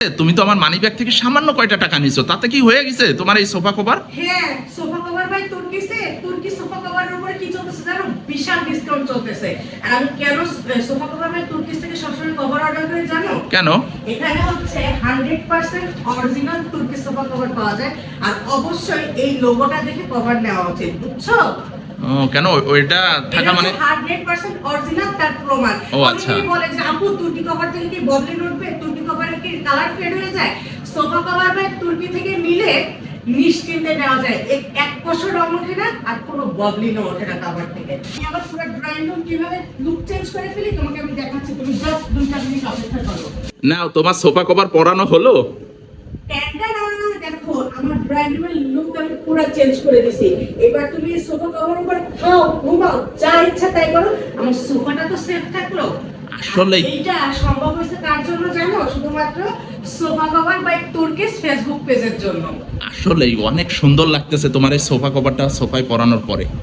তুমি তো আমার মানি ব্যাগ থেকে সামান্য কয়টা টাকা নিছো, তাতে কি হয়ে গেছে তোমার এই সোফা কভার? হ্যাঁ, সোফা কভার ভাই তুর্কি সোফা কভারের উপরে কি চলতেছে জানো? বিশাল ডিসকাউন্ট চলতেছে। আর আমি কেন সোফা কভার ভাই তুর্কি থেকে সবসময় কভার অর্ডার করি জানো? কেন? এখানে হচ্ছে 100% অরিজিনাল তুর্কি সোফা কভার পাওয়া যায়। আর অবশ্যই এই লোগোটা দেখে কভার নেওয়া উচিত, বুঝছো? কেন ওইটা থাকা মানে? 100% অরিজিনাল তার প্রমাণ। ও আচ্ছা। অনেকেই বলে যে আপু তুর্কি কভার থেকে কি বদলি উঠবে, তুর্কি কভারের কি কালার ফেড হয়ে যায়? সোফা কভার ভাই তুর্কি থেকে নিলে নিশ্চিন্তে নেওয়া যায়, এক বছর রং ওঠে না আর কোনো বদলিও ওঠে না কভার থেকে। আমি আবার পুরো ড্রয়িং রুম কিভাবে লুক চেঞ্জ করে ফেলি তোমাকে আমি দেখাচ্ছি, তুমি জাস্ট 2 মিনিট অপেক্ষা করো। নাও, তোমার সোফা কভার পরানো হলো? দেখো আমার ড্রয়িং রুমের লুক আমি পুরো চেঞ্জ করে দিছি। এবার তুমি সোফা কভার উপর খাও, ঘুমাও, যা ইচ্ছা তাই করো, আমার সোফাটা তো সেফ থাকলো। আসলে এইটা সম্ভব হয়েছে কার জন্য জানো? শুধুমাত্র sofa cover by Turkish Facebook পেজের জন্য। আসলেই অনেক সুন্দর লাগতেছে তোমার এই সোফা কভারটা সোফায় পরানোর পরে।